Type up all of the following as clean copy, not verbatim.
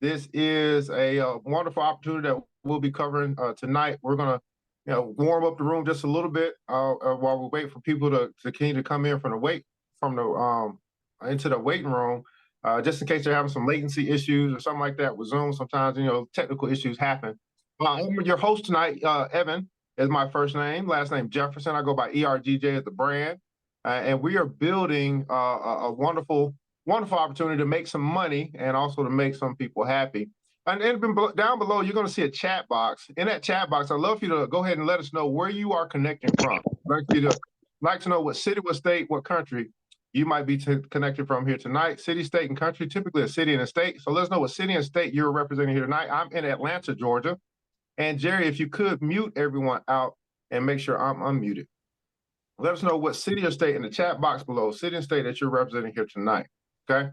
This is a wonderful opportunity that we'll be covering tonight. We're going to warm up the room just a little bit while we wait for people to continue to come in from the into the waiting room, just in case they're having some latency issues or something like that with Zoom. Sometimes, technical issues happen. I'm your host tonight. Evan is my first name, last name Jefferson. I go by ERGJ as the brand. And we are building a wonderful opportunity to make some money and also to make some people happy. And down below, you're going to see a chat box. In that chat box, I'd love for you to go ahead and let us know where you are connecting from. I'd like to know what city, what state, what country you might be connected from here tonight. City, state, and country, typically a city and a state. So let us know what city and state you're representing here tonight. I'm in Atlanta, Georgia. And Jerry, if you could mute everyone out and make sure I'm unmuted. Let us know what city or state in the chat box below, city and state that you're representing here tonight, okay?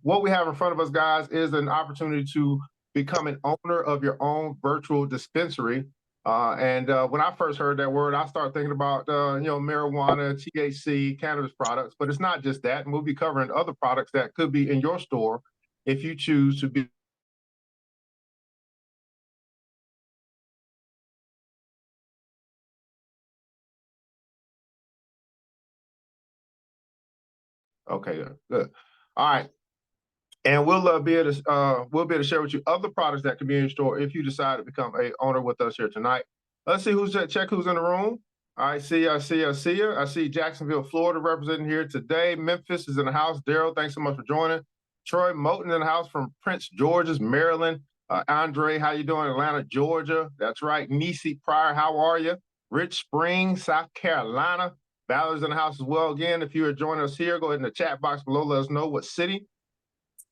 What we have in front of us, guys, is an opportunity to become an owner of your own virtual dispensary. When I first heard that word, I started thinking about, marijuana, THC, cannabis products, but it's not just that. And we'll be covering other products that could be in your store if you choose to be. Okay, good. All right. And we'll be able to share with you other products that can be in your store if you decide to become a owner with us here tonight. Let's see check who's in the room. I see Jacksonville, Florida representing here today. Memphis is in the house. Daryl, thanks so much for joining. Troy Moten in the house from Prince George's, Maryland. Andre, how you doing? Atlanta, Georgia. That's right. Nisi Pryor, how are you? Rich Springs, South Carolina. Valerie's in the house as well. Again, if you are joining us here, go ahead in the chat box below. Let us know what city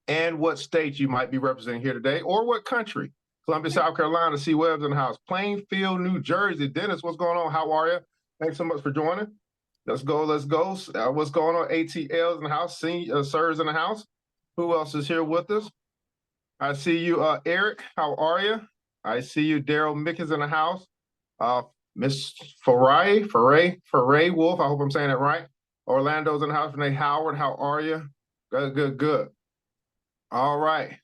and what state you might be representing here today, or what country. Columbia, South Carolina, C. Webb's in the house. Plainfield, New Jersey. Dennis, what's going on? How are you? Thanks so much for joining. Let's go. What's going on? ATL's in the house. Sir's in the house. Who else is here with us? I see you, Eric. How are you? I see you, Daryl Mickens in the house. Miss Foray Wolf, I hope I'm saying that right. Orlando's in the house. Renee Howard, how are you? Good. All right.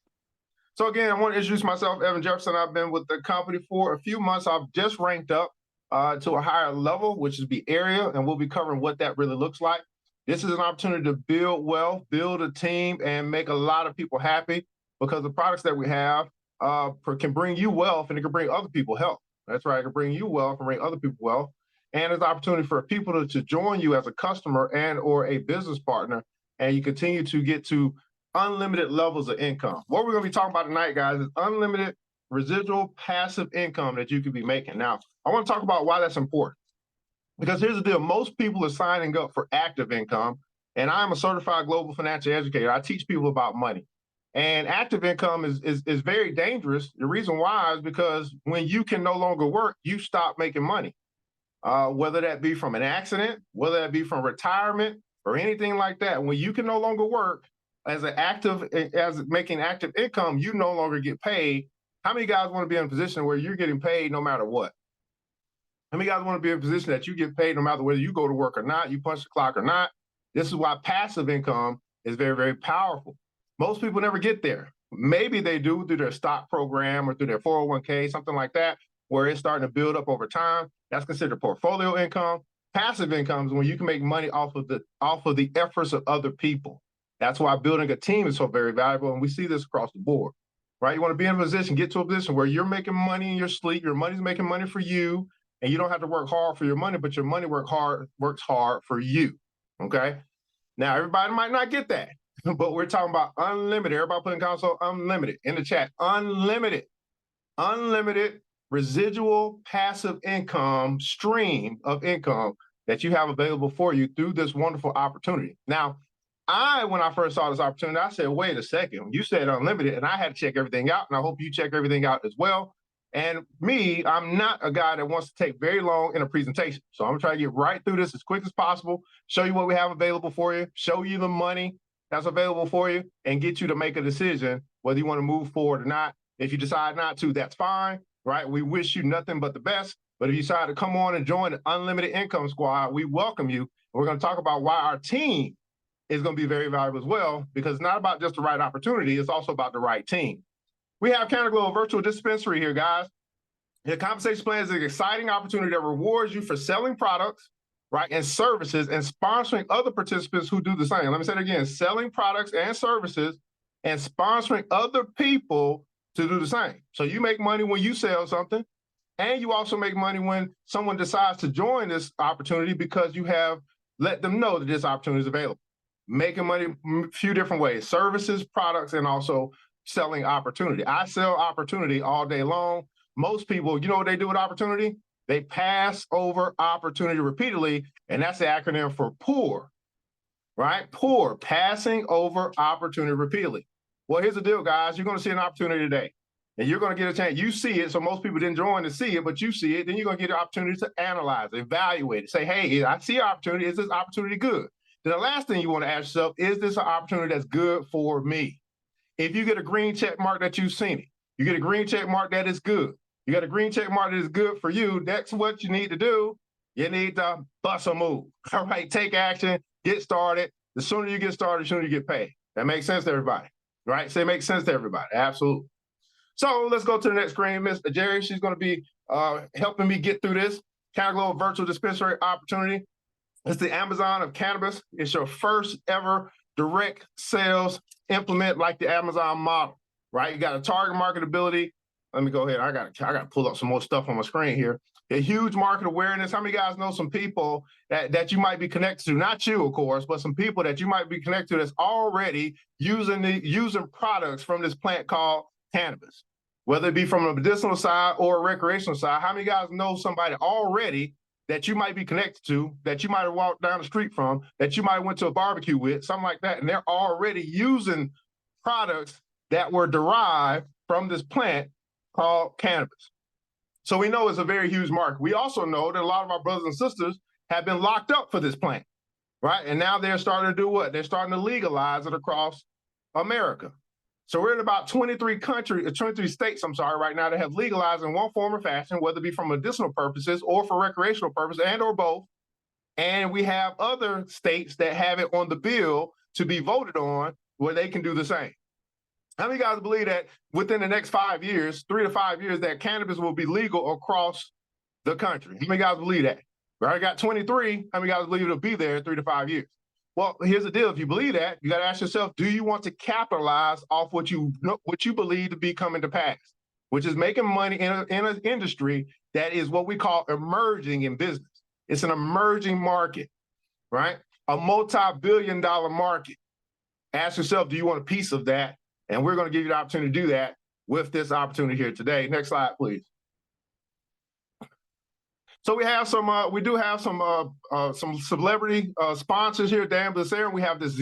So again, I want to introduce myself, Evan Jefferson. I've been with the company for a few months. I've just ranked up to a higher level, which is the area, and we'll be covering what that really looks like. This is an opportunity to build wealth, build a team, and make a lot of people happy, because the products that we have can bring you wealth, and it can bring other people health. That's right, it can bring you wealth and bring other people wealth. And there's an opportunity for people to join you as a customer and or a business partner, and you continue to get to unlimited levels of income. What we're going to be talking about tonight, guys, is unlimited residual passive income that you could be making. Now, I want to talk about why that's important. Because here's the deal. Most people are signing up for active income, and I'm a certified global financial educator. I teach people about money. And active income is very dangerous. The reason why is because when you can no longer work, you stop making money. Whether that be from an accident, whether that be from retirement or anything like that. When you can no longer work, as making active income, you no longer get paid. How many guys want to be in a position where you're getting paid no matter what? How many guys want to be in a position that you get paid no matter whether you go to work or not, you punch the clock or not? This is why passive income is very, very powerful. Most people never get there. Maybe they do through their stock program or through their 401k, something like that, where it's starting to build up over time. That's considered portfolio income. Passive income is when you can make money off of the efforts of other people. That's why building a team is so very valuable, and we see this across the board, right? You want to be in a position, get to a position where you're making money in your sleep, your money's making money for you, and you don't have to work hard for your money, but your money works hard for you, okay? Now, everybody might not get that, but we're talking about unlimited. Everybody put in console, unlimited, in the chat, unlimited residual passive income stream of income that you have available for you through this wonderful opportunity. Now, when I first saw this opportunity, I said, wait a second, you said unlimited, and I had to check everything out, and I hope you check everything out as well. And me, I'm not a guy that wants to take very long in a presentation. So I'm gonna try to get right through this as quick as possible, show you what we have available for you, show you the money that's available for you, and get you to make a decision whether you want to move forward or not. If you decide not to, that's fine, right? We wish you nothing but the best. But if you decide to come on and join the Unlimited Income Squad, we welcome you. We're gonna talk about why our team is going to be very valuable as well, because it's not about just the right opportunity, it's also about the right team. We have Cannaglobe Virtual Dispensary here, guys. The compensation plan is an exciting opportunity that rewards you for selling products, right, and services, and sponsoring other participants who do the same. Let me say it again: selling products and services and sponsoring other people to do the same. So you make money when you sell something, and you also make money when someone decides to join this opportunity because you have let them know that this opportunity is available. Making money a few different ways: services, products, and also selling opportunity. I sell opportunity all day long. Most people, you know what they do with opportunity? They pass over opportunity repeatedly, and that's the acronym for POUR, right? POUR, passing over opportunity repeatedly. Well, here's the deal, guys. You're going to see an opportunity today, and you're going to get a chance. You see it, so most people didn't join to see it, but you see it. Then you're going to get an opportunity to analyze, evaluate it, say, hey, I see opportunity. Is this opportunity good? Then the last thing you want to ask yourself, is this an opportunity that's good for me? If you get a green check mark that you've seen it, you get a green check mark that is good, you got a green check mark that is good for you, that's what you need to do. You need to bust a move. All right, take action, get started. The sooner you get started, the sooner you get paid. That makes sense to everybody, right? Say it makes sense to everybody, absolutely. So let's go to the next screen. Miss Jerry, she's going to be helping me get through this. Cannaglobe Virtual Dispensary Opportunity. It's the Amazon of cannabis. It's your first ever direct sales implement like the Amazon model, right? You got a target marketability. Let me go ahead. I got to pull up some more stuff on my screen here. A huge market awareness. How many guys know some people that you might be connected to? Not you, of course, but some people that you might be connected to that's already using products from this plant called cannabis, whether it be from a medicinal side or a recreational side. How many guys know somebody already that you might be connected to, that you might have walked down the street from, that you might have went to a barbecue with, something like that, and they're already using products that were derived from this plant called cannabis? So we know it's a very huge market. We also know that a lot of our brothers and sisters have been locked up for this plant, right? And now they're starting to do what? They're starting to legalize it across America. So we're in about 23 states, right now, that have legalized in one form or fashion, whether it be for medicinal purposes or for recreational purposes and or both. And we have other states that have it on the bill to be voted on where they can do the same. How many guys believe that within the next 5 years, 3 to 5 years, that cannabis will be legal across the country? How many guys believe that? We already got 23. How many guys believe it'll be there in 3 to 5 years? Well, here's the deal. If you believe that, you got to ask yourself, do you want to capitalize off what you believe to be coming to pass, which is making money in an industry that is what we call emerging in business? It's an emerging market, right? A multi-billion-dollar market. Ask yourself, do you want a piece of that? And we're going to give you the opportunity to do that with this opportunity here today. Next slide, please. So we have we do have some celebrity sponsors here. Dan Blissera, we have this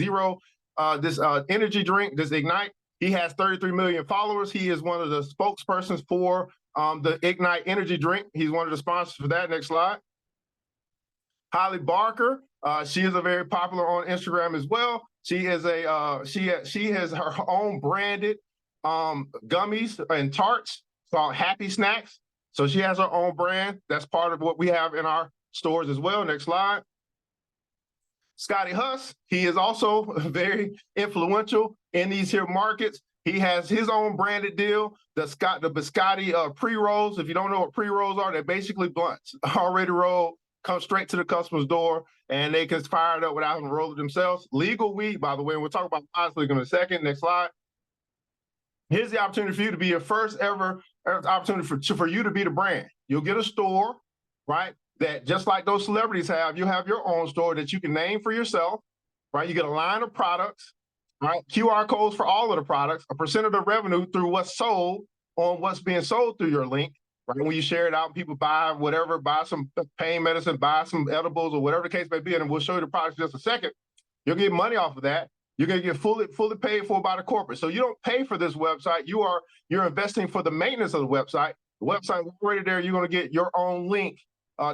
energy drink, this Ignite. He has 33 million followers. He is one of the spokespersons for the Ignite energy drink. He's one of the sponsors for that. Next slide. Holly Barker, she is a very popular on Instagram as well. She is she has her own branded gummies and tarts called Happy Snacks. So she has her own brand. That's part of what we have in our stores as well. Next slide. Scotty Huss, he is also very influential in these here markets. He has his own branded deal, the Biscotti pre-rolls. If you don't know what pre-rolls are, they're basically blunts, already rolled, come straight to the customer's door, and they can fire it up without having to roll it themselves. Legal weed, by the way, and we'll talk about legal in a second. Next slide. Here's the opportunity for you to be your first ever opportunity for you to be the brand. You'll get a store, right, that just like those celebrities have, you have your own store that you can name for yourself, right? You get a line of products, right? QR codes for all of the products, a percent of the revenue through what's sold on what's being sold through your link, right? When you share it out, people buy whatever, buy some pain medicine, buy some edibles or whatever the case may be, and we'll show you the products in just a second. You'll get money off of that. You're going to get fully paid for by the corporate. So you don't pay for this website. You're investing for the maintenance of the website. The website already there. You're going to get your own link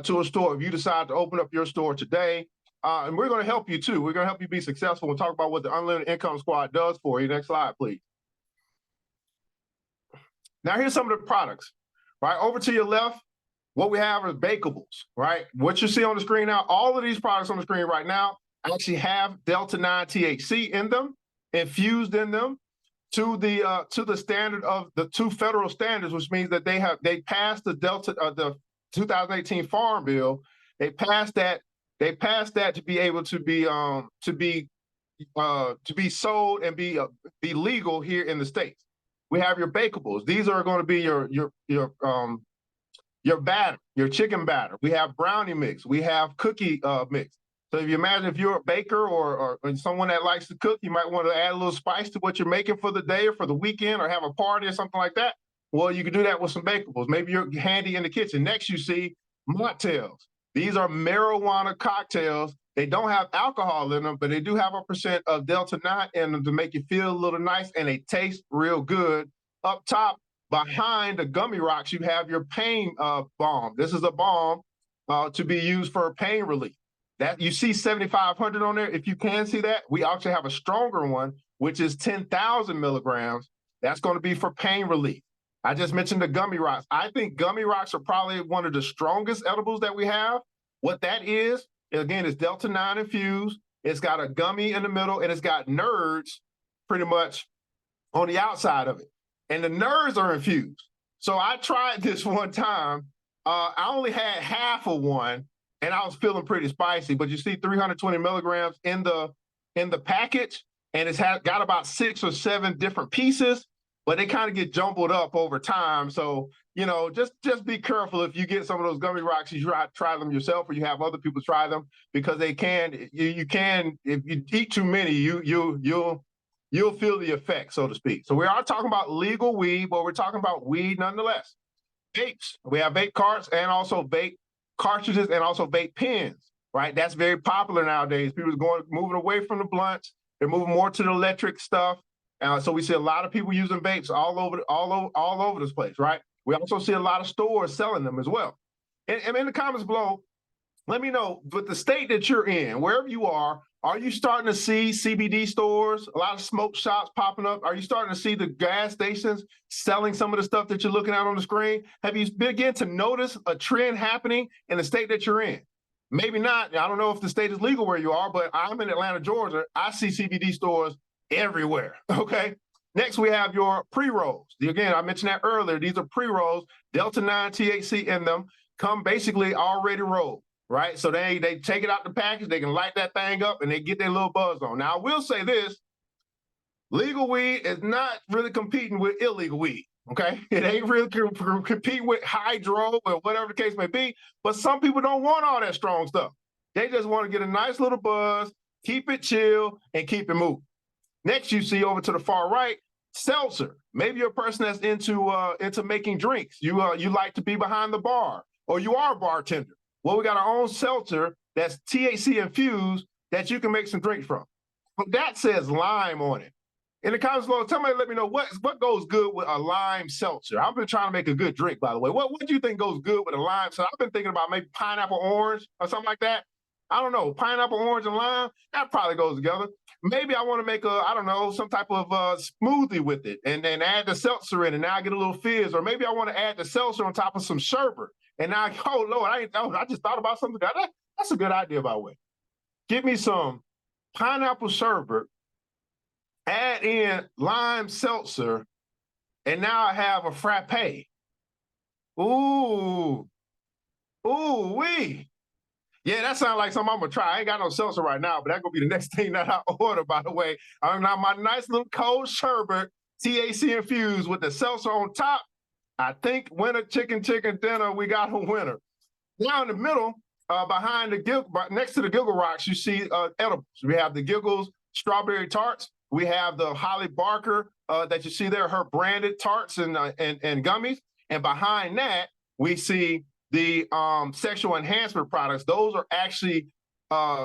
to a store if you decide to open up your store today. And we're going to help you too. We're going to help you be successful. We'll talk about what the Unlimited Income Squad does for you. Next slide, please. Now here's some of the products. Right over to your left, what we have is bakables. Right, what you see on the screen now. All of these products on the screen right now actually have Delta-9 THC in them, infused in them, to the standard of the 2 federal standards, which means that they passed the the 2018 Farm Bill. They passed that to be able to be sold and be legal here in the States. We have your bakables. These are going to be your batter, your chicken batter. We have brownie mix. We have cookie mix. So if you imagine if you're a baker or someone that likes to cook, you might want to add a little spice to what you're making for the day or for the weekend or have a party or something like that. Well, you can do that with some bakables. Maybe you're handy in the kitchen. Next, you see mocktails. These are marijuana cocktails. They don't have alcohol in them, but they do have a % of Delta-9 in them to make you feel a little nice, and they taste real good. Up top, behind the gummy rocks, you have your pain balm. This is a balm to be used for pain relief. That you see 7,500 on there. If you can see that, we actually have a stronger one, which is 10,000 milligrams. That's going to be for pain relief. I just mentioned the gummy rocks. I think gummy rocks are probably one of the strongest edibles that we have. What that is, again, is Delta-9 infused. It's got a gummy in the middle, and it's got nerds pretty much on the outside of it. And the nerds are infused. So I tried this one time. I only had half of one, and I was feeling pretty spicy. But you see 320 milligrams in the package, and it's got about 6 or 7 different pieces, but they kind of get jumbled up over time. So, you know, just be careful if you get some of those gummy rocks, you try them yourself, or you have other people try them, because they can, you can, if you eat too many, you'll feel the effect, so to speak. So we are talking about legal weed, but we're talking about weed nonetheless. Vapes, we have vape carts and also vape cartridges and also vape pens, right? That's very popular nowadays. People are moving away from the blunts. They're moving more to the electric stuff. So we see a lot of people using vapes all over this place, right? We also see a lot of stores selling them as well. And in the comments below, let me know, with the state that you're in, wherever you are you starting to see CBD stores, a lot of smoke shops popping up? Are you starting to see the gas stations selling some of the stuff that you're looking at on the screen? Have you begun to notice a trend happening in the state that you're in? Maybe not. I don't know if the state is legal where you are, but I'm in Atlanta, Georgia. I see CBD stores everywhere, okay? Next, we have your pre-rolls. Again, I mentioned that earlier. These are pre-rolls, Delta-9 THC in them, come basically already rolled, right? So they take it out the package, they can light that thing up, and they get their little buzz on. Now, I will say this, legal weed is not really competing with illegal weed, okay? It ain't really competing with hydro or whatever the case may be, but some people don't want all that strong stuff. They just want to get a nice little buzz, keep it chill, and keep it moving. Next, you see over to the far right, seltzer. Maybe you're a person that's into making drinks. You like to be behind the bar, or you are a bartender. Well, we got our own seltzer that's THC infused that you can make some drinks from. But that says lime on it. In the comments below, let me know what goes good with a lime seltzer. I've been trying to make a good drink, by the way. What do you think goes good with a lime seltzer? I've been thinking about maybe pineapple orange or something like that. I don't know, pineapple, orange, and lime, that probably goes together. Maybe I want to make some type of smoothie with it and then add the seltzer in, and now I get a little fizz. Or maybe I want to add the seltzer on top of some sherbet. And now, oh, Lord, I just thought about something. That's a good idea, by the way. Give me some pineapple sherbet, add in lime seltzer, and now I have a frappe. Ooh, wee. Yeah, that sounds like something I'm gonna try. I ain't got no seltzer right now, but that's gonna be the next thing that I order, by the way. I'm now my nice little cold sherbet, THC infused with the seltzer on top. I think winner chicken dinner, we got a winner. Now in the middle, next to the Giggle Rocks, you see edibles. We have the Giggles strawberry tarts. We have the Holly Barker that you see there, her branded tarts and gummies. And behind that, we see the sexual enhancement products. Those are actually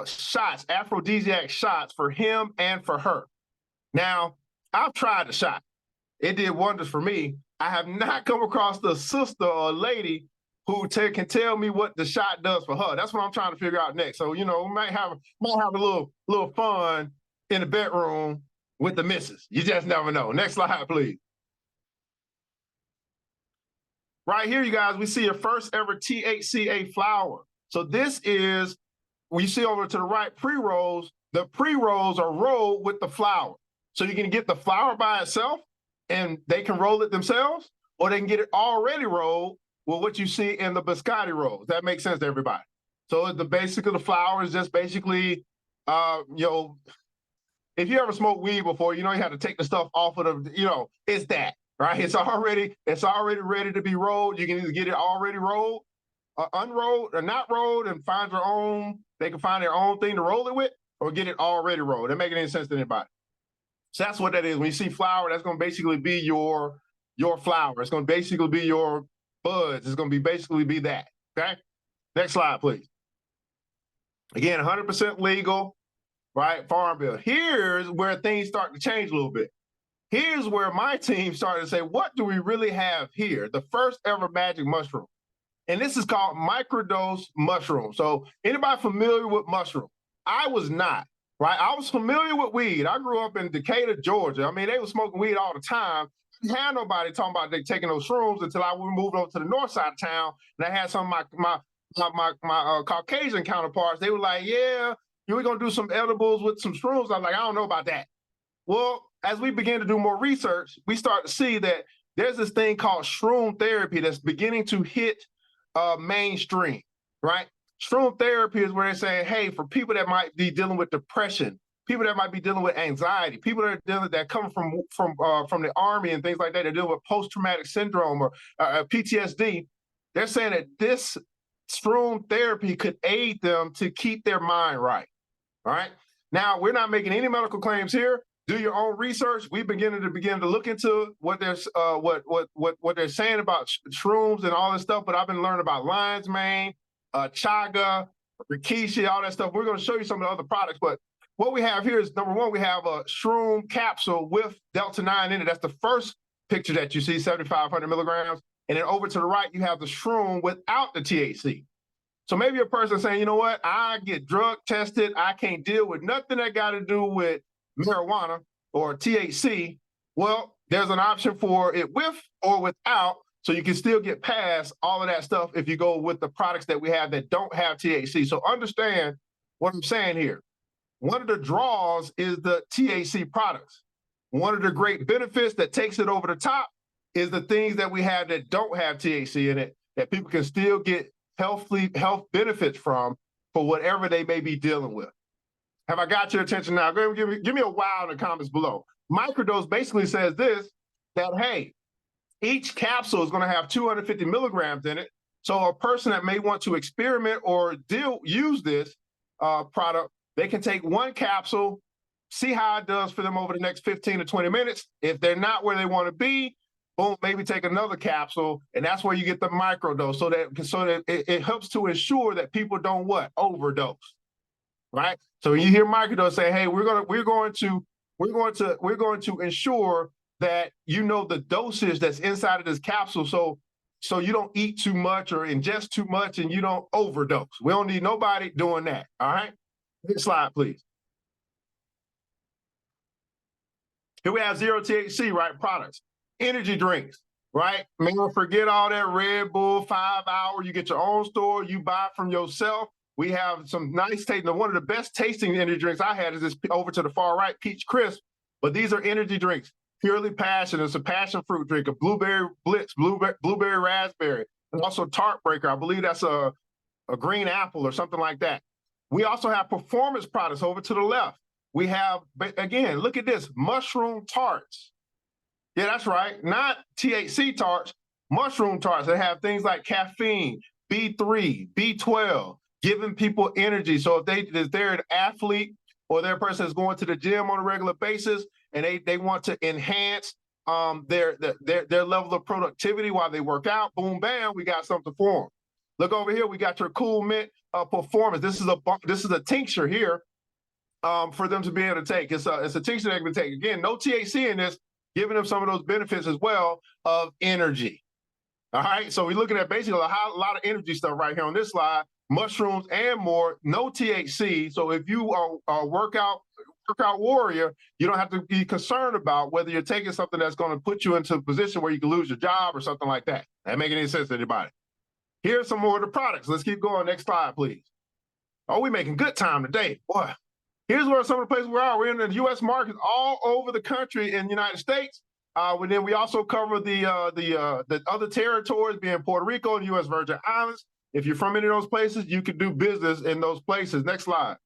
shots, aphrodisiac shots for him and for her. Now, I've tried the shot. It did wonders for me. I have not come across the sister or lady who can tell me what the shot does for her. That's what I'm trying to figure out next. So, you know, we might have a little fun in the bedroom with the missus. You just never know. Next slide, please. Right here, you guys, we see your first ever THCA flower. So this is we see over to the right, pre-rolls, the pre-rolls are rolled with the flower. So you can get the flower by itself and they can roll it themselves, or they can get it already rolled with what you see in the biscotti rolls. That makes sense to everybody. So the basic of the flower is just basically, if you ever smoked weed before, you have to take the stuff off of the, it's that, right? It's already ready to be rolled. You can either get it already rolled, unrolled, or not rolled, and find their own. They can find their own thing to roll it with, or get it already rolled. That making any sense to anybody? So that's what that is. When you see flower, that's going to basically be your flower. It's going to basically be your buds. It's going to basically be that. Okay. Next slide, please. Again, 100% legal, right? Farm bill. Here's where things start to change a little bit. Here's where my team started to say, what do we really have here? The first ever magic mushroom. And this is called microdose mushroom. So anybody familiar with mushroom? I was not, right? I was familiar with weed. I grew up in Decatur, Georgia. I mean, they were smoking weed all the time. I didn't have nobody talking about they taking those shrooms until I moved over to the north side of town, and I had some of my Caucasian counterparts. They were like, yeah, we're going to do some edibles with some shrooms. I was like, I don't know about that. Well, as we began to do more research, we start to see that there's this thing called shroom therapy that's beginning to hit mainstream, right? Shroom therapy is where they're saying, hey, for people that might be dealing with depression, people that might be dealing with anxiety, people that come from the army and things like that, they're dealing with post-traumatic syndrome or PTSD. They're saying that this shroom therapy could aid them to keep their mind right. All right. Now, we're not making any medical claims here. Do your own research. We begin to look into what they're saying about shrooms and all this stuff. But I've been learning about lion's mane, chaga, rikishi, all that stuff. We're going to show you some of the other products. But what we have here is, number one, we have a shroom capsule with Delta-9 in it. That's the first picture that you see, 7,500 milligrams. And then over to the right, you have the shroom without the THC. So maybe a person saying, you know what, I get drug tested. I can't deal with nothing that got to do with marijuana or THC. Well, there's an option for it with or without, so you can still get past all of that stuff if you go with the products that we have that don't have THC. So understand what I'm saying here. One of the draws is the THC products. One of the great benefits that takes it over the top is the things that we have that don't have THC in it, that people can still get health benefits from for whatever they may be dealing with. Have I got your attention now? Go ahead and give me a wow in the comments below. Microdose basically says this, that, hey, each capsule is going to have 250 milligrams in it. So a person that may want to experiment or use this product, they can take one capsule, see how it does for them over the next 15 to 20 minutes. If they're not where they want to be, boom, maybe take another capsule, and that's where you get the microdose, so that it helps to ensure that people don't overdose, right? So when you hear microdose say, hey, we're going to ensure that the dosage that's inside of this capsule, so you don't eat too much or ingest too much and you don't overdose. We don't need nobody doing that. All right. Next slide, please. Here we have zero THC, right? Products, energy drinks, right? Man, forget all that Red Bull 5 hour. You get your own store, you buy from yourself. We have some nice tasting. One of the best tasting energy drinks I had is this over to the far right, Peach Crisp. But these are energy drinks, purely passion. It's a passion fruit drink, a blueberry blitz, blueberry raspberry, and also tart breaker. I believe that's a green apple or something like that. We also have performance products over to the left. We have, again, look at this, mushroom tarts. Yeah, that's right. Not THC tarts, mushroom tarts. They have things like caffeine, B3, B12, giving people energy. So if they're an athlete or they're a person that's going to the gym on a regular basis and they want to enhance their level of productivity while they work out, boom, bam, we got something for them. Look over here, we got your Cool Mint Performance. This is a tincture here for them to be able to take. It's a tincture they can take. Again, no THC in this, giving them some of those benefits as well of energy. All right, so we're looking at basically a lot of energy stuff right here on this slide, mushrooms and more, no THC. So if you are a workout warrior, you don't have to be concerned about whether you're taking something that's going to put you into a position where you can lose your job or something like that. That making any sense to anybody? Here's some more of the products. Let's keep going. Next slide, please. Oh, we making good time today. Boy, here's where some of the places we are. We're in the U.S. markets all over the country in the United States. Then we also cover the other territories, being Puerto Rico and U.S. Virgin Islands. If you're from any of those places, you can do business in those places. Next slide.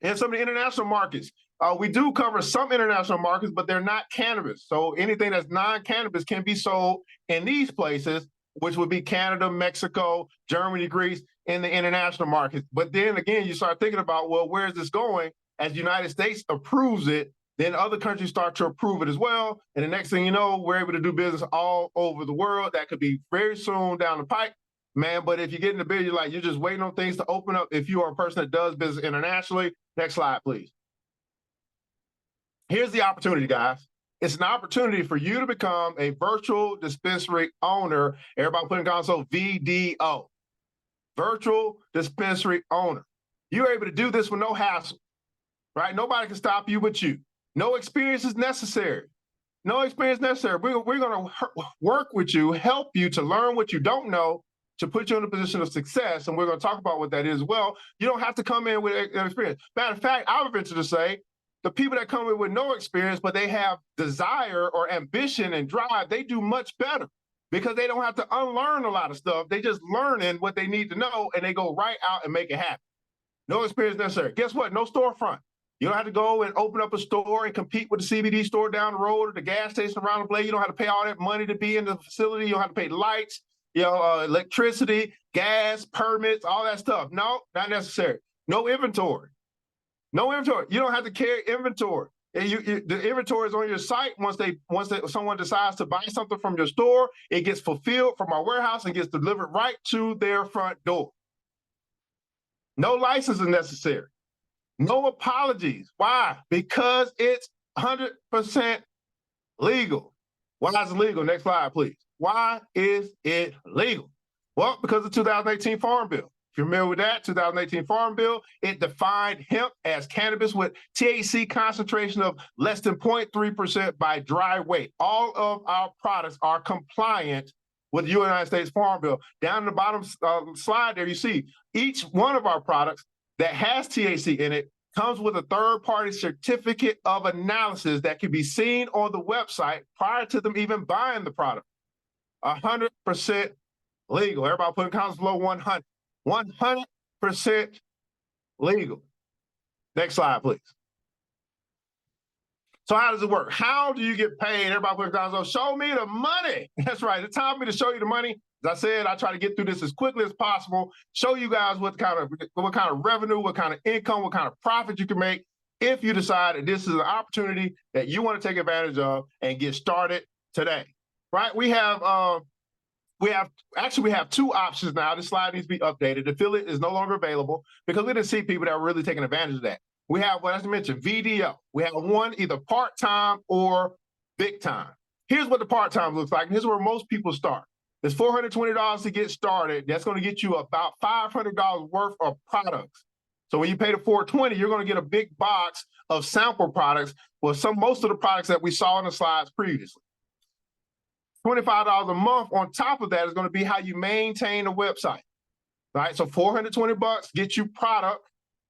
And some of the international markets. We do cover some international markets, but they're not cannabis. So anything that's non-cannabis can be sold in these places, which would be Canada, Mexico, Germany, Greece, in the international markets. But then again, you start thinking about, well, where is this going? As the United States approves it, then other countries start to approve it as well. And the next thing you know, we're able to do business all over the world. That could be very soon down the pike, man. But if you get in the business, you're just waiting on things to open up. If you are a person that does business internationally, next slide, please. Here's the opportunity, guys. It's an opportunity for you to become a virtual dispensary owner. Everybody put in console VDO, virtual dispensary owner. You're able to do this with no hassle, right? Nobody can stop you but you. No experience is necessary. No experience necessary. We're going to work with you, help you to learn what you don't know, to put you in a position of success. And we're going to talk about what that is as well. You don't have to come in with experience. Matter of fact, I would venture to say, the people that come in with no experience, but they have desire or ambition and drive, they do much better because they don't have to unlearn a lot of stuff. They just learning what they need to know, and they go right out and make it happen. No experience necessary. Guess what? No storefront. You don't have to go and open up a store and compete with the CBD store down the road or the gas station around the place. You don't have to pay all that money to be in the facility. You don't have to pay lights, electricity, gas, permits, all that stuff. No, not necessary. No inventory. No inventory. You don't have to carry inventory. The inventory is on your site. Once someone decides to buy something from your store, it gets fulfilled from our warehouse and gets delivered right to their front door. No license is necessary. No apologies. Why? Because it's 100% legal. Why is it legal? Next slide, please. Why is it legal? Well, because of the 2018 Farm Bill. If you're familiar with that, 2018 Farm Bill, it defined hemp as cannabis with THC concentration of less than 0.3% by dry weight. All of our products are compliant with the United States Farm Bill. Down in the bottom slide there, you see each one of our products that has THC in it comes with a third-party certificate of analysis that can be seen on the website prior to them even buying the product. 100% legal. Everybody put in comments below 100. 100% legal. Next slide, please. So how does it work? How do you get paid? Everybody put in comments, show me the money. That's right. It's time for me to show you the money. As I said, I try to get through this as quickly as possible, show you guys what kind of revenue, what kind of income, what kind of profit you can make if you decide that this is an opportunity that you want to take advantage of and get started today, right? We have two options now. This slide needs to be updated. The affiliate is no longer available because we didn't see people that were really taking advantage of that. We have, as I mentioned, VDO. We have one either part-time or big time. Here's what the part-time looks like, and here's where most people start. It's $420 to get started. That's going to get you about $500 worth of products. So when you pay the $420, you're going to get a big box of sample products with most of the products that we saw in the slides previously. $25 a month on top of that is going to be how you maintain a website, right? So $420 gets you product.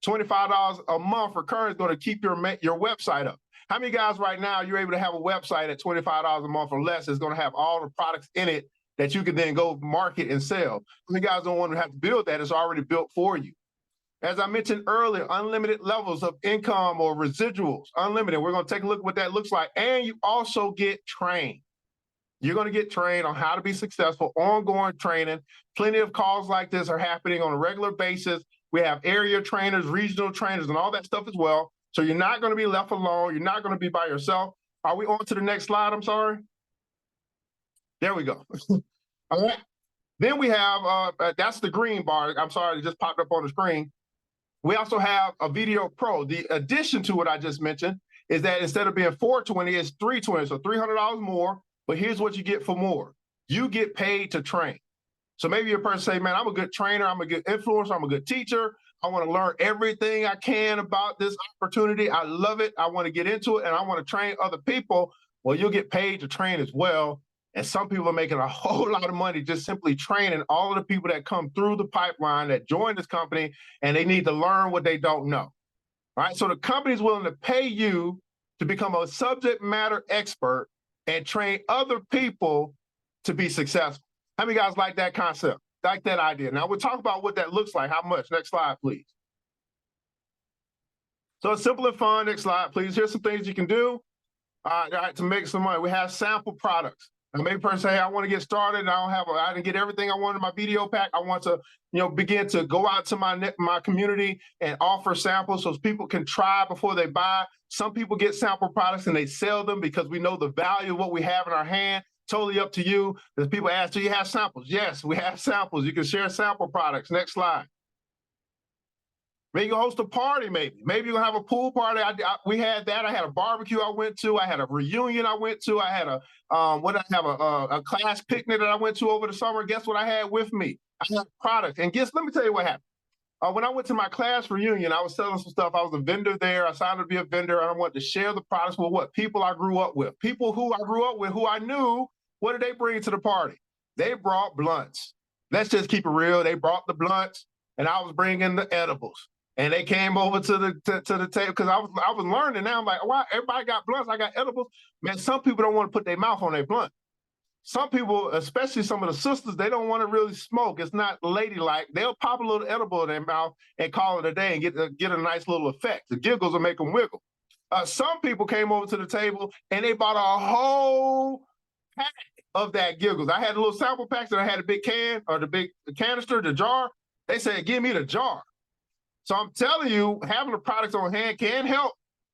$25 a month recurring is going to keep your website up. How many guys right now you're able to have a website at $25 a month or less is going to have all the products in it that you can then go market and sell? You guys don't want to have to build that. It's already built for you. As I mentioned earlier, unlimited levels of income or residuals, unlimited. We're going to take a look at what that looks like. And you also get trained. You're going to get trained on how to be successful, ongoing training. Plenty of calls like this are happening on a regular basis. We have area trainers, regional trainers, and all that stuff as well. So you're not going to be left alone. You're not going to be by yourself. Are we on to the next slide? I'm sorry. There we go. All right. Then we have, that's the green bar. I'm sorry, it just popped up on the screen. We also have a Video Pro. The addition to what I just mentioned is that instead of being $420, it's $320, so $300 more. But here's what you get for more. You get paid to train. So maybe your person say, man, I'm a good trainer, I'm a good influencer, I'm a good teacher. I want to learn everything I can about this opportunity. I love it. I want to get into it, and I want to train other people. Well, you'll get paid to train as well. And some people are making a whole lot of money just simply training all of the people that come through the pipeline that join this company, and they need to learn what they don't know. All right, so the company's willing to pay you to become a subject matter expert and train other people to be successful. How many guys like that concept, like that idea? Now we'll talk about what that looks like. How much? Next slide, please. So it's simple and fun. Next slide, please. Here's some things you can do to make some money. We have sample products. And maybe person say, hey, I want to get started and I didn't get everything I wanted in my video pack. I want to, begin to go out to my community and offer samples so people can try before they buy. Some people get sample products and they sell them because we know the value of what we have in our hand. Totally up to you. There's people ask, do you have samples? Yes, we have samples. You can share sample products. Next slide. Maybe you host a party, maybe you'll have a pool party. We had that. I had a barbecue I went to. I had a reunion I went to. I had a class picnic that I went to over the summer. Guess what I had with me? I had products. And let me tell you what happened. When I went to my class reunion, I was selling some stuff. I was a vendor there. I signed up to be a vendor, and I wanted to share the products with what? People I grew up with. People who I grew up with, who I knew. What did they bring to the party? They brought blunts. Let's just keep it real. They brought the blunts, and I was bringing the edibles. And they came over to the table because I was learning now. I'm like, why everybody got blunts? I got edibles. Man, some people don't want to put their mouth on their blunt. Some people, especially some of the sisters, they don't want to really smoke. It's not ladylike. They'll pop a little edible in their mouth and call it a day and get a nice little effect. The giggles will make them wiggle. Some people came over to the table and they bought a whole pack of that giggles. I had a little sample packs and I had a big can or the big canister, the jar. They said, give me the jar. So I'm telling you, having the products on hand can help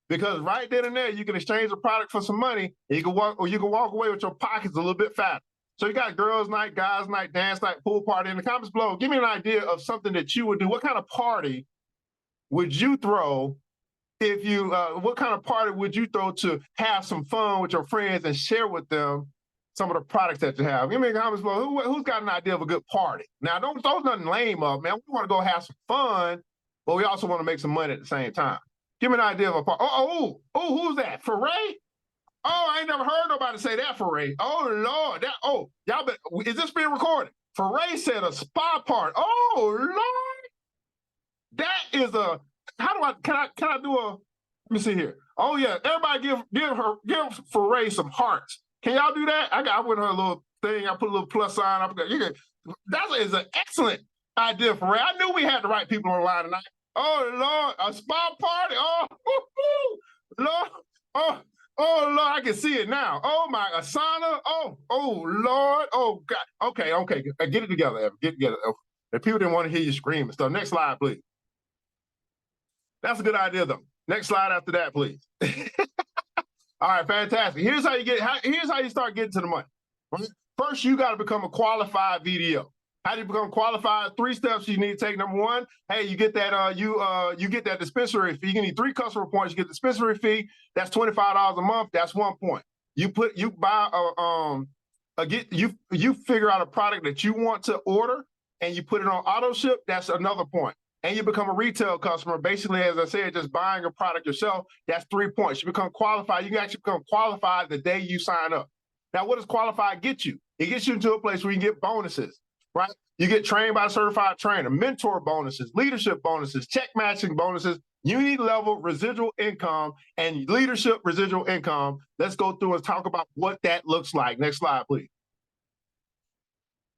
because right then and there, you can exchange the product for some money and you can walk away with your pockets a little bit fatter. So you got girls' night, guys' night, dance night, pool party. In the comments below, give me an idea of something that you would do. What kind of party would you throw if you, what kind of party would you throw to have some fun with your friends and share with them some of the products that you have? Give me in the comments below, who's got an idea of a good party? Now, don't throw nothing lame up, man. We want to go have some fun, but we also want to make some money at the same time. Give me an idea of a part. Oh, who's that? Foray? Oh, I ain't never heard nobody say that, Foray. Oh, Lord. Y'all bet. Is this being recorded? Foray said a spa part. Oh, Lord. That is a, can I do a, let me see here. Oh, yeah. Everybody give Foray some hearts. Can y'all do that? I went her a little thing. I put a little plus sign up there. That is an excellent idea, Foray. I knew we had the right people online tonight. Oh, Lord, a spa party. Oh, Lord. Oh, Lord, I can see it now. Oh, my, a sauna. Oh, Lord. Oh, God. Okay. Get it together, Evan. Get it together. The people didn't want to hear you scream and stuff. Next slide, please. That's a good idea, though. Next slide after that, please. All right, fantastic. Here's how you start getting to the money. First, you got to become a qualified VDO. How do you become qualified? 3 steps you need to take. Number 1, hey, you get that you get that dispensary fee. You need 3 customer points. You get the dispensary fee. That's $25 a month. That's 1 point. You figure out a product that you want to order and you put it on auto ship. That's another point. And you become a retail customer. Basically, as I said, just buying a product yourself. That's 3 points. You become qualified. You can actually become qualified the day you sign up. Now, what does qualified get you? It gets you into a place where you can get bonuses. Right? You get trained by a certified trainer, mentor bonuses, leadership bonuses, check matching bonuses, UNI-LEVEL residual income, and leadership residual income. Let's go through and talk about what that looks like. Next slide, please.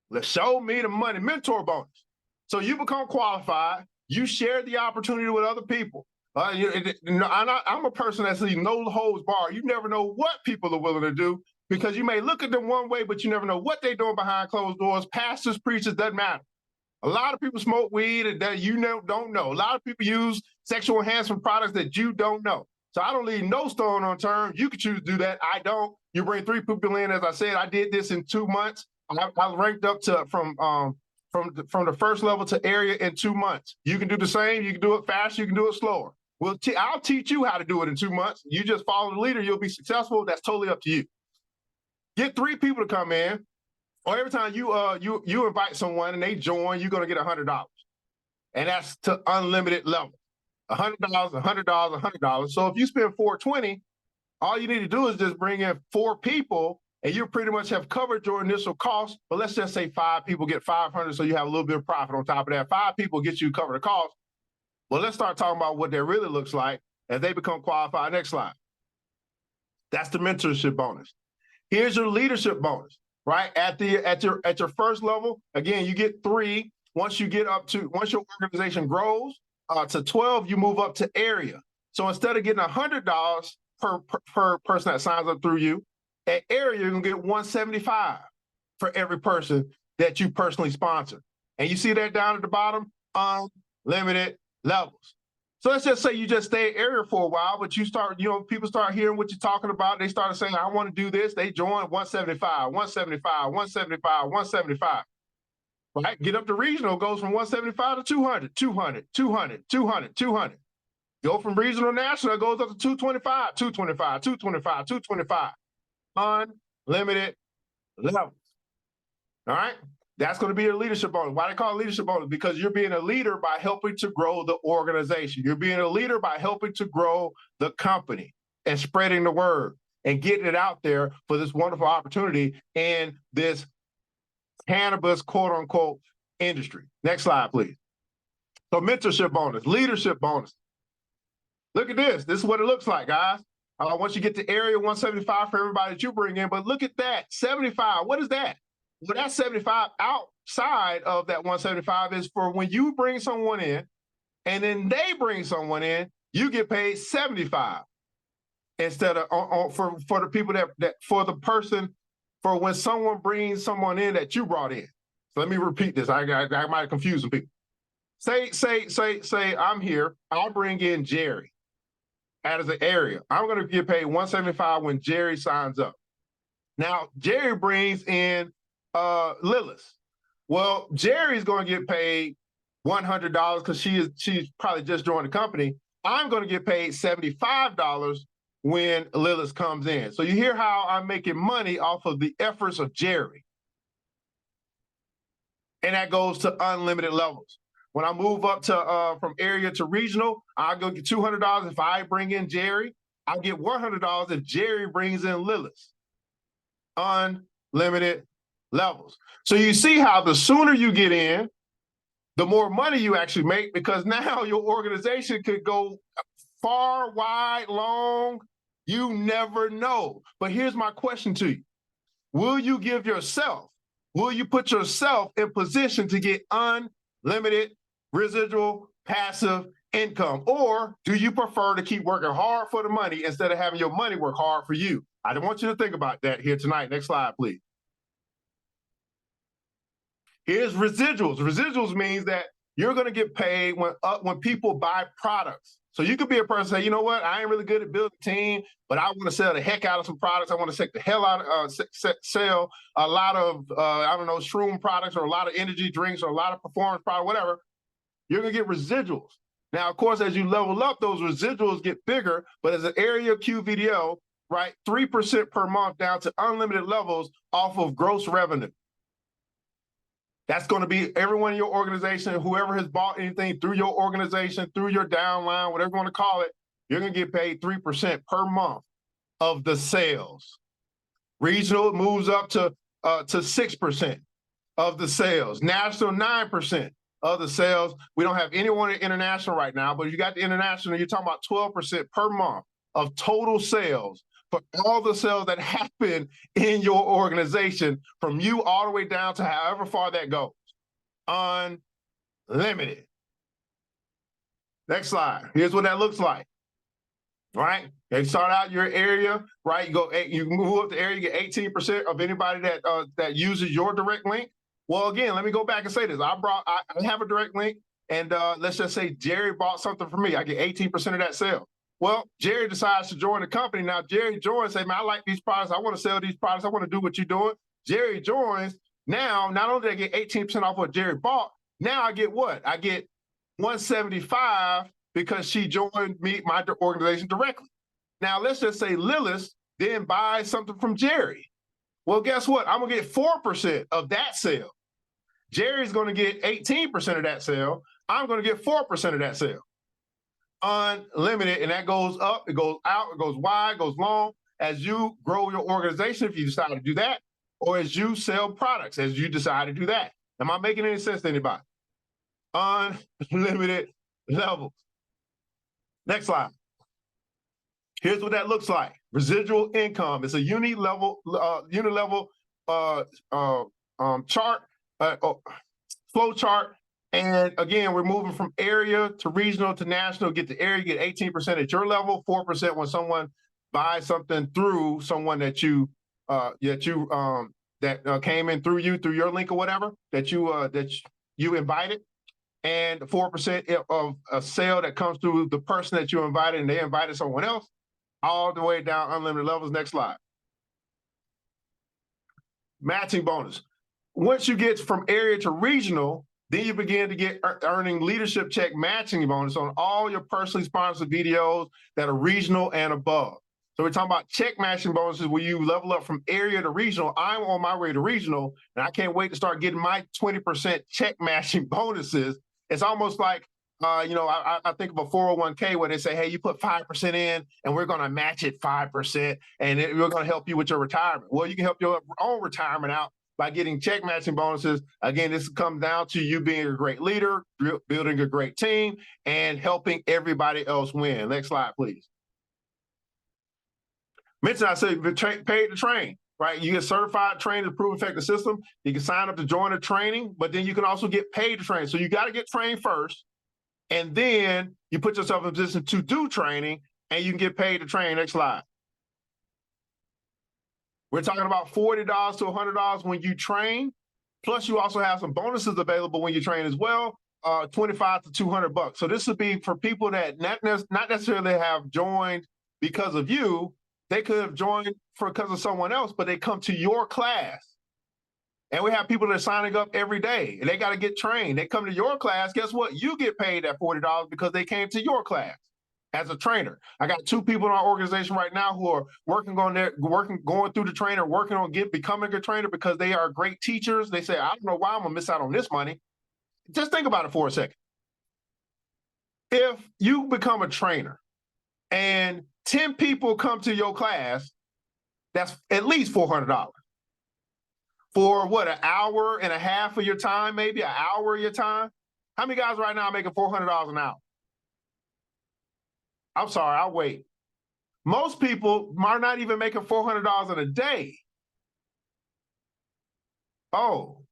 Let's show me the money. Mentor bonus. So you become qualified. You share the opportunity with other people. I'm a person that's no holds barred. You never know what people are willing to do. Because you may look at them one way, but you never know what they're doing behind closed doors. Pastors, preachers, doesn't matter. A lot of people smoke weed that you don't know. A lot of people use sexual enhancement products that you don't know. So I don't leave no stone unturned. You can choose to do that. I don't. You bring 3 people in. As I said, I did this in 2 months. I ranked up to from the first level to area in 2 months. You can do the same. You can do it faster. You can do it slower. I'll teach you how to do it in 2 months. You just follow the leader. You'll be successful. That's totally up to you. Get 3 people to come in, or every time you invite someone and they join, you're gonna get $100, and that's to unlimited level. $100, $100, $100. So if you spend $420, all you need to do is just bring in 4 people, and you pretty much have covered your initial cost, but let's just say 5 people get 500, so you have a little bit of profit on top of that. 5 people get you cover the cost. Well, let's start talking about what that really looks like as they become qualified. Next slide. That's the mentorship bonus. Here's your leadership bonus, right? At your first level, again, you get 3. Once your organization grows to 12, you move up to area. So instead of getting $100 per person that signs up through you, at area, you're gonna get $175 for every person that you personally sponsor. And you see that down at the bottom, unlimited levels. So let's just say you just stay at area for a while, but you start, people start hearing what you're talking about. They started saying, I want to do this. They join 175, 175, 175, 175. Right? Get up to regional, goes from 175 to 200, 200, 200, 200, 200. Go from regional to national, it goes up to 225, 225, 225, 225. Unlimited levels. All right? That's going to be your leadership bonus. Why they call it leadership bonus? Because you're being a leader by helping to grow the organization. You're being a leader by helping to grow the company and spreading the word and getting it out there for this wonderful opportunity in this cannabis, quote unquote, industry. Next slide, please. So mentorship bonus, leadership bonus. Look at this. This is what it looks like, guys. Once you get to area 175 for everybody that you bring in, but look at that, 75. What is that? Well, that 75 outside of that 175 is for when you bring someone in and then they bring someone in, you get paid 75 instead of for the people that for the person, for when someone brings someone in that you brought in. So let me repeat this. I might have confused some people. Say I'm here, I'll bring in Jerry as an area. I'm going to get paid 175 when Jerry signs up. Now, Jerry brings in Lilith. Well, Jerry's going to get paid $100 because she's probably just joined the company. I'm going to get paid $75 when Lilith comes in. So you hear how I'm making money off of the efforts of Jerry. And that goes to unlimited levels. When I move up to from area to regional, I'll go get $200 if I bring in Jerry. I'll get $100 if Jerry brings in Lilith. Unlimited levels. So you see how the sooner you get in, the more money you actually make, because now your organization could go far, wide, long. You never know. But here's my question to you. Will you put yourself in position to get unlimited residual passive income? Or do you prefer to keep working hard for the money instead of having your money work hard for you? I want you to think about that here tonight. Next slide, please. Here's residuals. Residuals means that you're going to get paid when people buy products. So you could be a person say, you know what, I ain't really good at building a team, but I want to sell the heck out of some products. I want to sell a lot of, I don't know, shroom products or a lot of energy drinks or a lot of performance products, whatever. You're going to get residuals. Now, of course, as you level up, those residuals get bigger, but as an area QVDO, right, 3% per month down to unlimited levels off of gross revenue. That's going to be everyone in your organization, whoever has bought anything through your organization, through your downline, whatever you want to call it, you're going to get paid 3% per month of the sales. Regional moves up to 6% of the sales. National, 9% of the sales. We don't have anyone in international right now, but if you got the international, you're talking about 12% per month of total sales for all the sales that happen in your organization, from you all the way down to however far that goes. Unlimited. Next slide. Here's what that looks like. Right? They start out your area, right? You move up the area, you get 18% of anybody that uses your direct link. Well, again, let me go back and say this. I have a direct link, and let's just say Jerry bought something from me. I get 18% of that sale. Well, Jerry decides to join the company. Now, Jerry joins, say, man, I like these products. I want to sell these products. I want to do what you're doing. Jerry joins. Now, not only do I get 18% off what Jerry bought, now I get what? I get 175 because she joined my organization directly. Now, let's just say Lilith then buys something from Jerry. Well, guess what? I'm going to get 4% of that sale. Jerry's going to get 18% of that sale. I'm going to get 4% of that sale. Unlimited, and that goes up, it goes out, it goes wide, it goes long. as you grow your organization, if you decide to do that, or as you sell products, as you decide to do that. Am I making any sense to anybody? Unlimited levels. Next slide. Here's what that looks like. Residual income. It's a UNI-LEVEL chart, flow chart. And again, we're moving from area to regional to national. Get the area, get 18% at your level, 4% when someone buys something through someone that you came in through you, through your link or whatever that you invited, and 4% of a sale that comes through the person that you invited and they invited someone else, all the way down unlimited levels. Next slide. Matching bonus. Once you get from area to regional, then you begin to get earning leadership check matching bonus on all your personally sponsored videos that are regional and above. So we're talking about check matching bonuses where you level up from area to regional. I'm on my way to regional, and I can't wait to start getting my 20% check matching bonuses. It's almost like, I think of a 401k where they say, hey, you put 5% in, and we're going to match it 5%, and we're going to help you with your retirement. Well, you can help your own retirement out by getting check matching bonuses. Again, this comes down to you being a great leader, building a great team, and helping everybody else win. Next slide, please. Mention, I said, paid to train, right? You get certified trained to prove effective system. You can sign up to join the training, but then you can also get paid to train. So you got to get trained first, and then you put yourself in a position to do training, and you can get paid to train. Next slide. We're talking about $40 to $100 when you train. Plus, you also have some bonuses available when you train as well, $25 to $200. So this would be for people that not necessarily have joined because of you. They could have joined because of someone else, but they come to your class. And we have people that are signing up every day, and they got to get trained. They come to your class. Guess what? You get paid that $40 because they came to your class as a trainer. I got 2 people in our organization right now who are going through the trainer, working on becoming a trainer because they are great teachers. They say, I don't know why I'm gonna miss out on this money. Just think about it for a second. If you become a trainer and 10 people come to your class, that's at least $400. For what, an hour and a half of your time, maybe an hour of your time? How many guys right now are making $400 an hour? I'm sorry, I'll wait. Most people are not even making $400 in a day. Oh,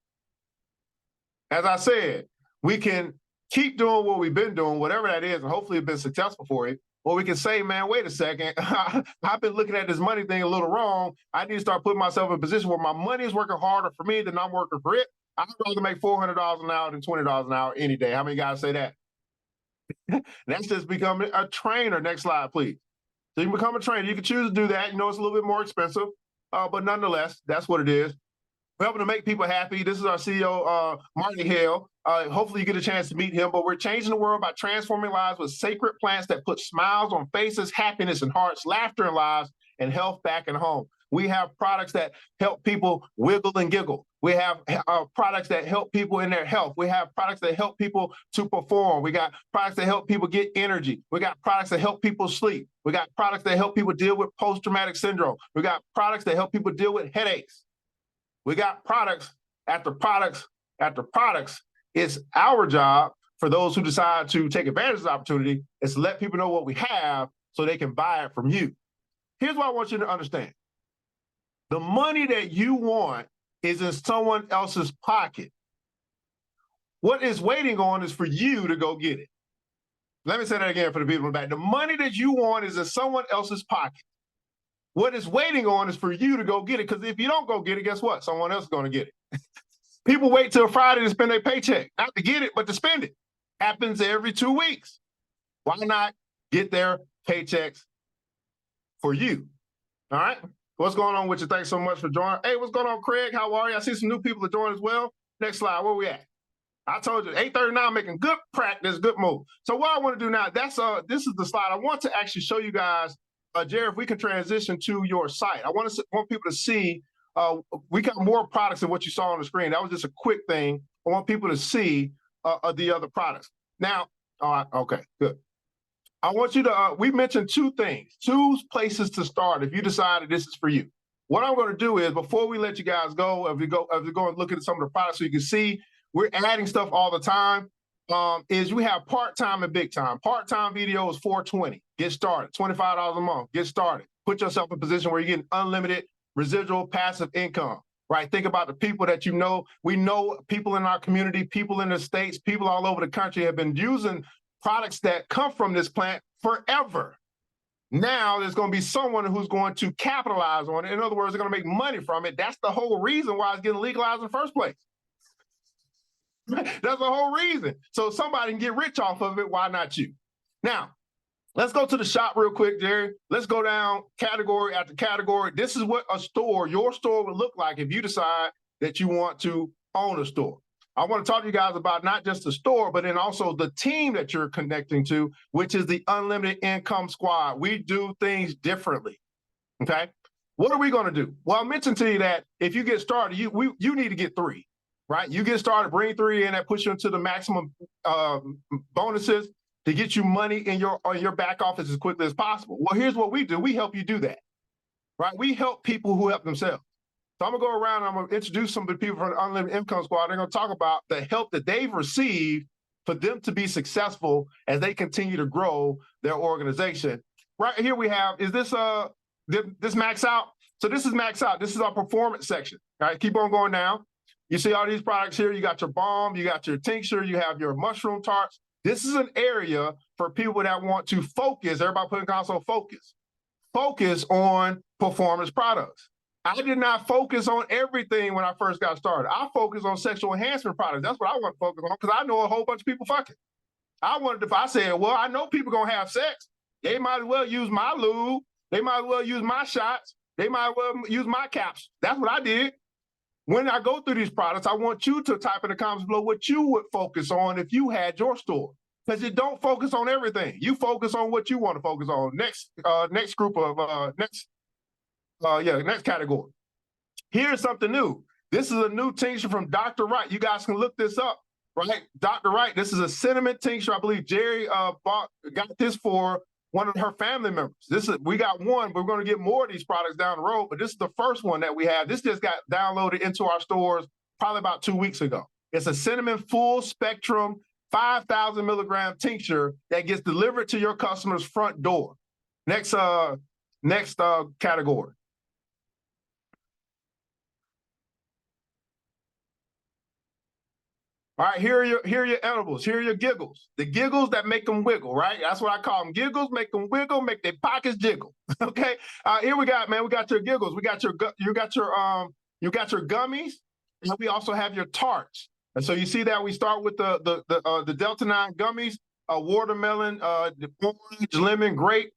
as I said, we can keep doing what we've been doing, whatever that is, and hopefully it's been successful for you. Or we can say, man, wait a second, I've been looking at this money thing a little wrong. I need to start putting myself in a position where my money is working harder for me than I'm working for it. I'd rather make $400 an hour than $20 an hour any day. How many guys say that? That's just becoming a trainer. Next slide, please. So you can become a trainer. You can choose to do that. You know, it's a little bit more expensive, but nonetheless, that's what it is. We're helping to make people happy. This is our CEO, Marty Hale. Hopefully you get a chance to meet him, but we're changing the world by transforming lives with sacred plants that put smiles on faces, happiness in hearts, laughter in lives, and health back in home. We have products that help people wiggle and giggle. We have products that help people in their health. We have products that help people to perform. We got products that help people get energy. We got products that help people sleep. We got products that help people deal with post-traumatic syndrome. We got products that help people deal with headaches. We got products after products after products. It's our job, for those who decide to take advantage of the opportunity, is to let people know what we have so they can buy it from you. Here's what I want you to understand. The money that you want is in someone else's pocket. What is waiting on is for you to go get it. Let me say that again for the people in the back. The money that you want is in someone else's pocket. What is waiting on is for you to go get it, because if you don't go get it, guess what? Someone else is going to get it. People wait till Friday to spend their paycheck, not to get it, but to spend it. Happens every 2 weeks. Why not get their paychecks for you? All right? What's going on with you? Thanks so much for joining. Hey, what's going on, Craig? How are you? I see some new people are joining as well. Next slide, where we at? I told you, 8:39, making good practice, good move. So what I want to do now, this is the slide. I want to actually show you guys, Jared, if we can transition to your site. I want people to see, we got more products than what you saw on the screen. That was just a quick thing. I want people to see the other products. Now, all right, okay, good. I want you to, we mentioned two things, two places to start if you decided this is for you. What I'm going to do is, before we let you guys go, if you go and look at some of the products so you can see, we're adding stuff all the time, is we have part-time and big time. Part-time video is $420. Get started. $25 a month. Get started. Put yourself in a position where you're getting unlimited residual passive income, right? Think about the people that you know. We know people in our community, people in the States, people all over the country have been using products that come from this plant forever. Now there's going to be someone who's going to capitalize on it. In other words, they're going to make money from it. That's the whole reason why it's getting legalized in the first place. That's the whole reason. So somebody can get rich off of it. Why not you? Now, let's go to the shop real quick, Jerry. Let's go down category after category. This is what a store, your store, would look like if you decide that you want to own a store. I want to talk to you guys about not just the store, but then also the team that you're connecting to, which is the Unlimited Income Squad. We do things differently, okay? What are we going to do? Well, I mentioned to you that if you get started, you need to get 3, right? You get started, bring 3 in, that puts you into the maximum bonuses to get you money in your back office as quickly as possible. Well, here's what we do. We help you do that, right? We help people who help themselves. So I'm gonna go around and I'm gonna introduce some of the people from the Unlimited Income Squad. They're gonna talk about the help that they've received for them to be successful as they continue to grow their organization. Right here we have, is this max out? So this is max out. This is our performance section. All right, keep on going down. You see all these products here. You got your balm, you got your tincture, you have your mushroom tarts. This is an area for people that want to focus. Everybody put in console, focus on performance products. I did not focus on everything when I first got started. I focused on sexual enhancement products. That's what I want to focus on because I know a whole bunch of people fucking. I said, well, I know people gonna have sex. They might as well use my lube. They might as well use my shots. They might as well use my caps. That's what I did. When I go through these products, I want you to type in the comments below what you would focus on if you had your store. Because you don't focus on everything. You focus on what you want to focus on. Next category. Here's something new. This is a new tincture from Dr. Wright. You guys can look this up, right? Dr. Wright, this is a cinnamon tincture. I believe Jerry got this for one of her family members. We got one, but we're going to get more of these products down the road, but this is the first one that we have. This just got downloaded into our stores probably about 2 weeks ago. It's a cinnamon full spectrum 5,000 milligram tincture that gets delivered to your customer's front door. Next category. All right, here are your edibles. Here are your giggles. The giggles that make them wiggle, right? That's what I call them. Giggles make them wiggle, make their pockets jiggle. Okay. Here we got, man. We got your giggles. We got your gummies, and we also have your tarts. And so you see that we start with the Delta 9 gummies, watermelon, orange, lemon, grape.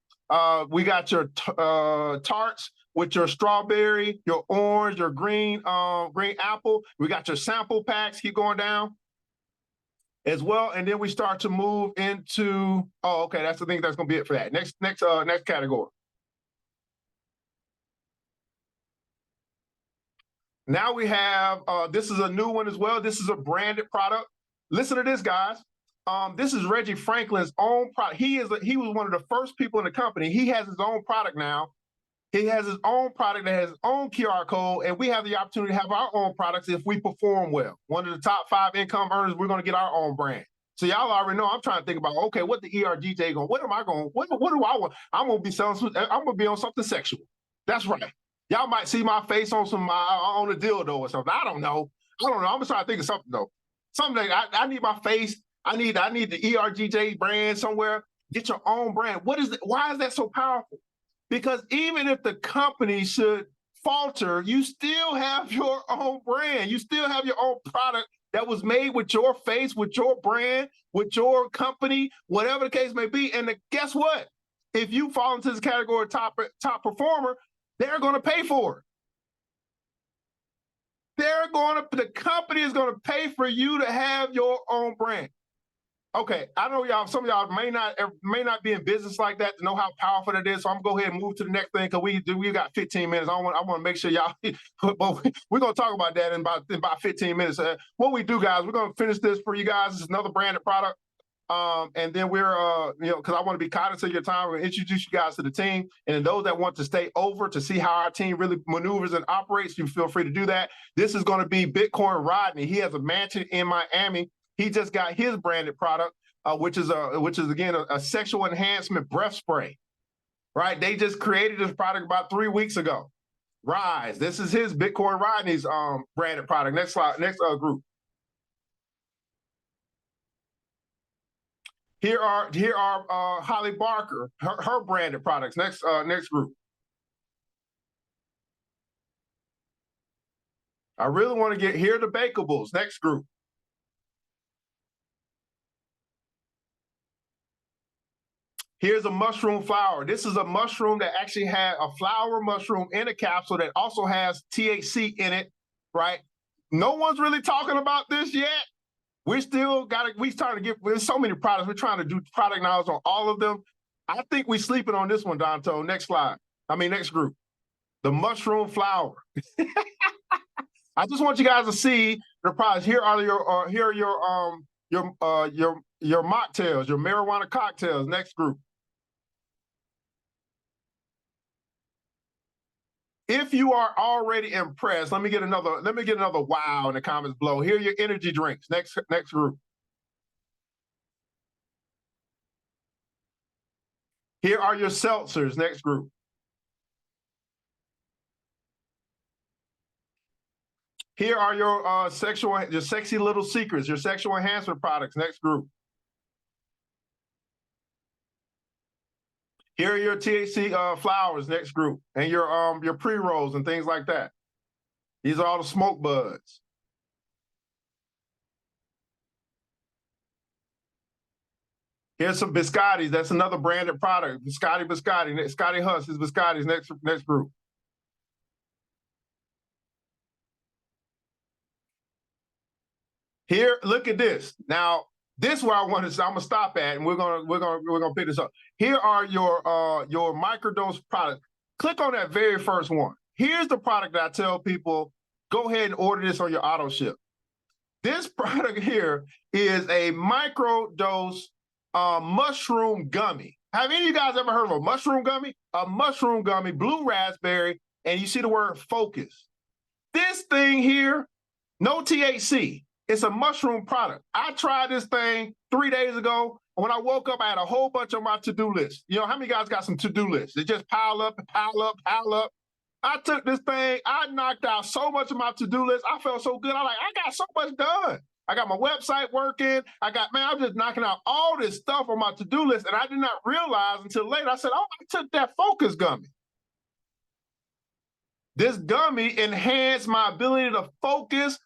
We got your tarts with your strawberry, your orange, your green apple. We got your sample packs. Keep going down as well. And then we start to move into, oh, okay, that's the thing that's gonna be it for that. Next category. Now we have, this is a new one as well. This is a branded product. Listen to this, guys. This is Reggie Franklin's own product. He was one of the first people in the company. He has his own product now. He has his own product that has his own QR code, and we have the opportunity to have our own products if we perform well. One of the top 5 income earners, we're going to get our own brand. So y'all already know I'm trying to think about, okay, what the ERGJ going, what do I want? I'm going to be selling, I'm going to be on something sexual. That's right. Y'all might see my face on on a dildo or something. I don't know. I'm just trying to think of something though. Something like I need my face. I need the ERGJ brand somewhere. Get your own brand. What is it? Why is that so powerful? Because even if the company should falter, you still have your own brand. You still have your own product that was made with your face, with your brand, with your company, whatever the case may be. And guess what? If you fall into this category top performer, they're going to pay for it. The company is going to pay for you to have your own brand. Okay, I know y'all, some of y'all may not be in business like that to know how powerful that is. So I'm gonna go ahead and move to the next thing because we got 15 minutes. I want to make sure y'all, but we're gonna talk about that in about 15 minutes. What we do, guys, we're gonna finish this for you guys. It's another branded product. And then we're, because I want to be cognizant of your time, we're going to introduce you guys to the team. And then those that want to stay over to see how our team really maneuvers and operates, you feel free to do that. This is going to be Bitcoin Rodney. He has a mansion in Miami. He just got his branded product, which is again a sexual enhancement breath spray. Right? They just created this product about 3 weeks ago. Rise. This is his Bitcoin Rodney's branded product. Next slide. Next group. Here are Holly Barker, her branded products. Next group. I really want to get here the Bakables. Next group. Here's a mushroom flower. This is a mushroom that actually had a flower mushroom in a capsule that also has THC in it, right? No one's really talking about this yet. We still got to, we starting to get, there's so many products. We're trying to do product knowledge on all of them. I think we're sleeping on this one, Donto. Next slide. Next group. The mushroom flower. I just want you guys to see the products. Here are your mocktails, your marijuana cocktails. Next group. If you are already impressed, let me get another wow in the comments below. Here are your energy drinks. Next group. Here are your seltzers. Next group. Here are your sexy little secrets, your sexual enhancement products. Next group. Here are your THC flowers. Next group, and your pre-rolls and things like that. These are all the SMOKEBUDS. Here's some biscottis. That's another branded product. Biscotti. Scotty Huss is biscottis. Next group. Here, look at this. Now, this is where I'm gonna stop at, and we're gonna pick this up. Here are your microdose products. Click on that very first one. Here's the product that I tell people, go ahead and order this on your auto ship. This product here is a microdose mushroom gummy. Have any of you guys ever heard of a mushroom gummy? A mushroom gummy, blue raspberry, and you see the word focus. This thing here, no THC. It's a mushroom product. I tried this thing 3 days ago. When I woke up, I had a whole bunch on my to-do list. You know, how many guys got some to-do lists? They just pile up and pile up, pile up. I took this thing, I knocked out so much of my to-do list. I felt so good. I got so much done. I got my website working. I'm just knocking out all this stuff on my to-do list. And I did not realize until later, I said, oh, I took that focus gummy. This gummy enhanced my ability to focus,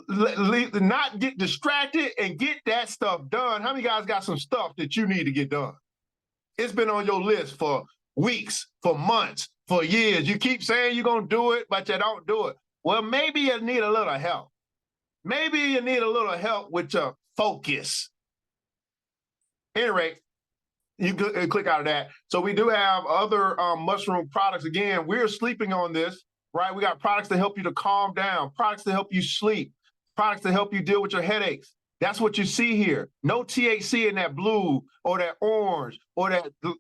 not get distracted, and get that stuff done. How many guys got some stuff that you need to get done? It's been on your list for weeks, for months, for years. You keep saying you're going to do it, but you don't do it. Well, maybe you need a little help. Maybe you need a little help with your focus. Anyway, you click out of that. So we do have other mushroom products. Again, we're sleeping on this, right? We got products to help you to calm down, products to help you sleep, products to help you deal with your headaches. That's what you see here. No THC in that blue or that orange or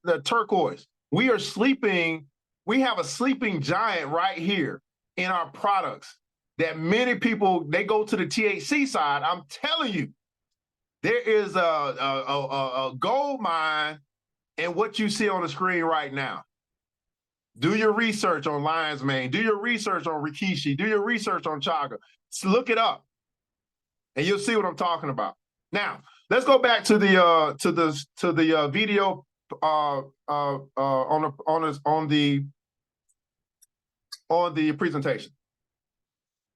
the turquoise. We are sleeping. We have a sleeping giant right here in our products that many people, they go to the THC side. I'm telling you, there is a gold mine in what you see on the screen right now. Do your research on Lion's Mane. Do your research on Rikishi. Do your research on Chaga. Look it up, and you'll see what I'm talking about. Now, let's go back to the video on the presentation.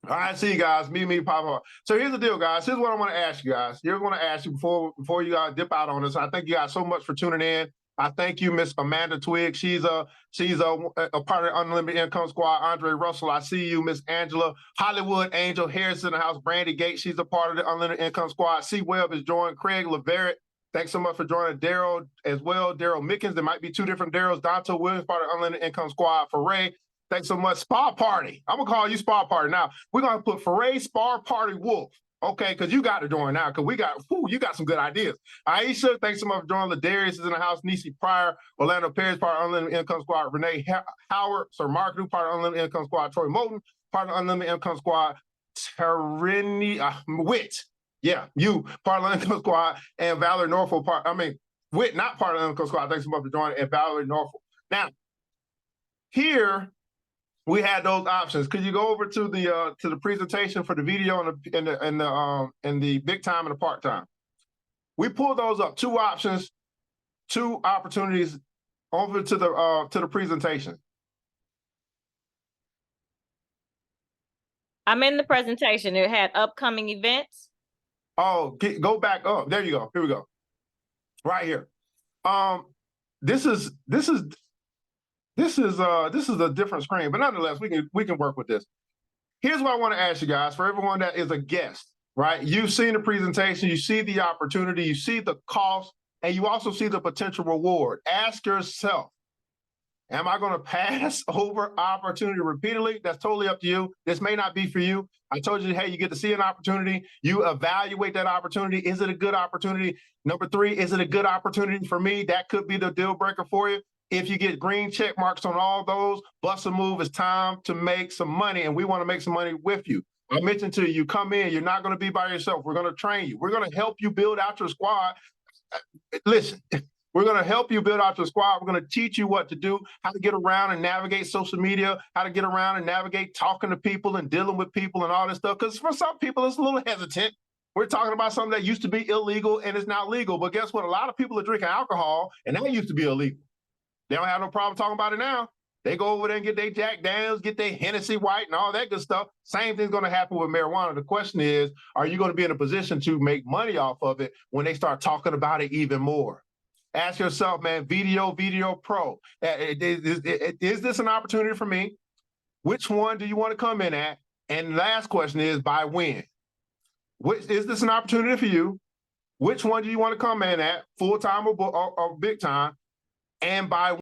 All right, see you guys. Me, Papa. So here's the deal, guys. Here's what I want to ask you guys. Here's what I want to ask you before you guys dip out on this. I thank you guys so much for tuning in. I thank you, Miss Amanda Twigg. She's a part of Unlimited Income Squad. Andre Russell, I see you. Miss Angela Hollywood Angel Harris in the house. Brandy Gates, she's a part of the Unlimited Income Squad. C Webb is joined. Craig Leverett, thanks so much for joining. Daryl as well. Daryl Mickens. There might be two different Daryls. Donto Williams, part of Unlimited Income Squad. For Ray, thanks so much. Spa Party. I'm gonna call you Spa Party. Now we're gonna put Foray Spa Party Wolf. Okay, because you got to join now, because you got some good ideas. Aisha, thanks so much for joining. Ladarius is in the house. Nisi Pryor, Orlando Perez, part of Unlimited Income Squad. Renee Howard, Sir Mark, part of Unlimited Income Squad. Troy Moulton, part of Unlimited Income Squad. Terini Witt, yeah, you, part of the Income Squad. And Valerie Norfolk, Witt, not part of the Income Squad. Thanks so much for joining. And Valerie Norfolk. Now, here, we had those options. Could you go over to the presentation for the video and the big time and the part time? We pulled those up. 2 options, 2 opportunities. Over to the presentation. I'm in the presentation. It had upcoming events. Oh, go back up. There you go. Here we go. Right here. This is a different screen, but nonetheless, we can work with this. Here's what I want to ask you guys, for everyone that is a guest, right? You've seen the presentation, you see the opportunity, you see the cost, and you also see the potential reward. Ask yourself, am I going to pass over opportunity repeatedly? That's totally up to you. This may not be for you. I told you, hey, you get to see an opportunity. You evaluate that opportunity. Is it a good opportunity? Number 3, is it a good opportunity for me? That could be the deal breaker for you. If you get green check marks on all those, bust a move. It's time to make some money, and we want to make some money with you. I mentioned to you, you come in, you're not going to be by yourself. We're going to train you. We're going to help you build out your squad. Listen, we're going to help you build out your squad. We're going to teach you what to do, how to get around and navigate social media, how to get around and navigate talking to people and dealing with people and all this stuff. Because for some people, it's a little hesitant. We're talking about something that used to be illegal and is now legal. But guess what? A lot of people are drinking alcohol, and that used to be illegal. They don't have no problem talking about it now. They go over there and get their Jack Daniels, get their Hennessy White and all that good stuff. Same thing's going to happen with marijuana. The question is, are you going to be in a position to make money off of it when they start talking about it even more? Ask yourself, man, Video Pro, is this an opportunity for me? Which one do you want to come in at? And the last question is, by when? Is this an opportunity for you? Which one do you want to come in at, full-time or big time? And by